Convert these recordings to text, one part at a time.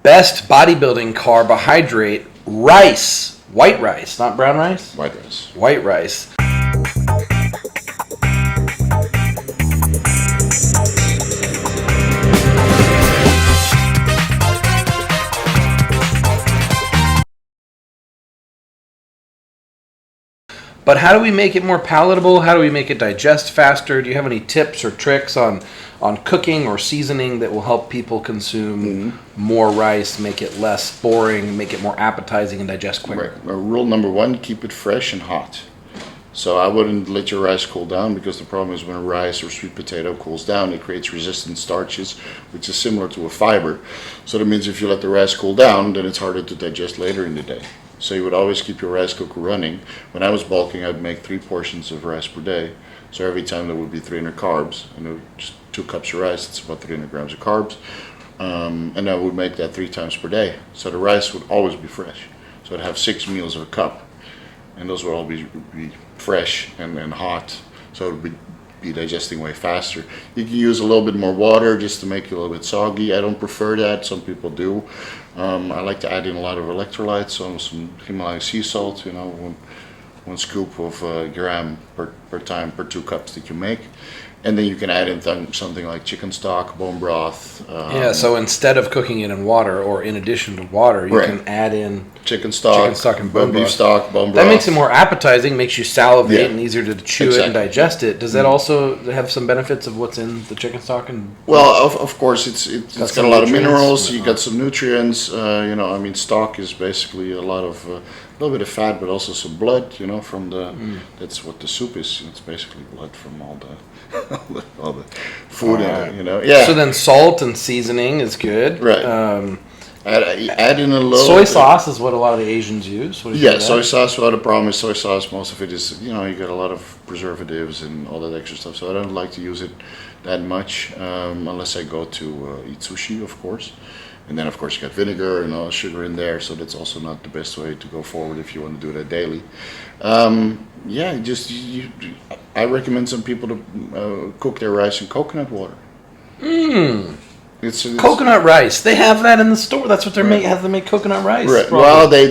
Best bodybuilding carbohydrate, rice. White rice, not brown rice? White rice. White rice. But how do we make it more palatable? How do we make it digest faster? Do you have any tips or tricks on cooking or seasoning that will help people consume more rice, make it less boring, make it more appetizing and digest quicker? Right. Rule number 1, keep it fresh and hot. So I wouldn't let your rice cool down, because the problem is when rice or sweet potato cools down, it creates resistant starches, which is similar to a fiber. So that means if you let the rice cool down, then it's harder to digest later in the day. So you would always keep your rice cooker running. When I was bulking, I'd make 3 portions of rice per day. So every time there would be 300 carbs, and just 2 cups of rice, it's about 300 grams of carbs. And I would make that 3 times per day. So the rice would always be fresh. So I'd have 6 meals of a cup, and those would all be fresh and hot. So it would be digesting way faster. You can use a little bit more water just to make it a little bit soggy. I don't prefer that. Some people do. I like to add in a lot of electrolytes, so some Himalayan sea salt, one scoop of gram per time per 2 cups that you make. And then you can add in something like chicken stock, bone broth. So instead of cooking it in water, or in addition to water, you can add in chicken stock and bone broth. Beef stock, bone broth. That makes it more appetizing, makes you salivate and easier to chew it and digest it. Does that also have some benefits of what's in the chicken stock? Well, of course, it's got a lot of minerals. You got some nutrients. Stock is basically a little bit of fat, but also some blood. From that's what the soup is. It's basically blood from all the food in it. Yeah. So then salt and seasoning is good. Right. Add in a little soy sauce is what a lot of the Asians use. Soy sauce. Well, the problem is soy sauce. Most of it is, you got a lot of preservatives and all that extra stuff. So I don't like to use it that much unless I go to eat sushi, of course. And then, of course, you got vinegar and all sugar in there. So that's also not the best way to go forward if you want to do that daily. I recommend some people to cook their rice in coconut water. It's coconut rice. They have that in the store. That's what they're have them make coconut rice. Right. Well, they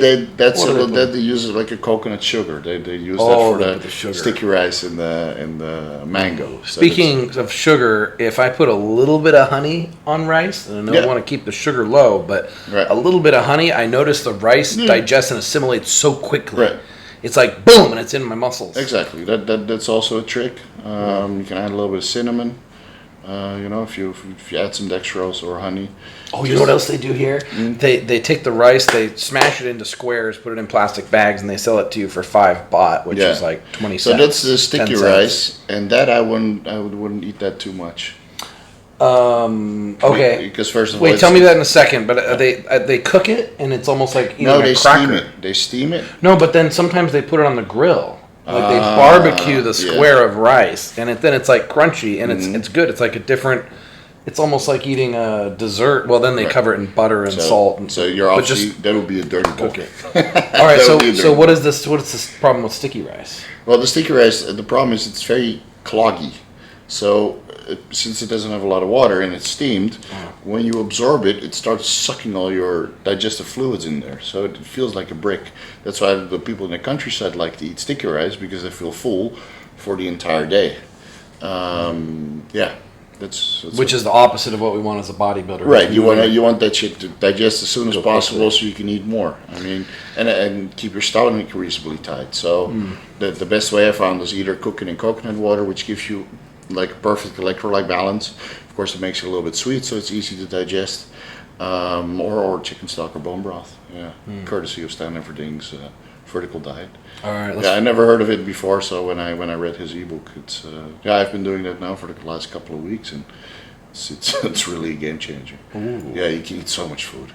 use it like a coconut sugar. They use that for the sticky rice and the mango. Speaking of sugar, if I put a little bit of honey on rice, and I know I want to keep the sugar low, but a little bit of honey, I notice the rice digests and assimilates so quickly. Right. It's like boom, and it's in my muscles. Exactly. That's also a trick. You can add a little bit of cinnamon. If you add some dextrose or honey. Oh, you know what else they do here? They take the rice, they smash it into squares, put it in plastic bags, and they sell it to you for $5, which is like 20 cents. So that's the sticky rice, and that I wouldn't eat that too much. Okay. Because first of all, tell me that in a second. But they cook it, and it's almost like eating a cracker. They steam it. No, but then sometimes they put it on the grill. Like they barbecue the square of rice, and then it's like crunchy, and it's good. It's like a different. It's almost like eating a dessert. Well, then they cover it in butter and salt. So you're obviously that would be a dirty book. All right. So what is this? What is this problem with sticky rice? Well, the sticky rice. The problem is it's very cloggy. So since it doesn't have a lot of water and it's steamed, when you absorb it, it starts sucking all your digestive fluids in there. So it feels like a brick. That's why the people in the countryside like to eat sticky rice, because they feel full for the entire day. That's which is the opposite of what we want as a bodybuilder. Right. You want that shit to digest as soon as possible, so you can eat more. I mean, and keep your stomach reasonably tight. So the best way I found was either cooking in coconut water, which gives you like a perfect electrolyte balance. Of course, it makes it a little bit sweet, so it's easy to digest. Or chicken stock or bone broth. Courtesy of Stanley Verding's vertical diet. All right. I never heard of it before, so when I read his ebook, it's I've been doing that now for the last couple of weeks, and it's really a game changer. Ooh. Yeah, you can eat so much food.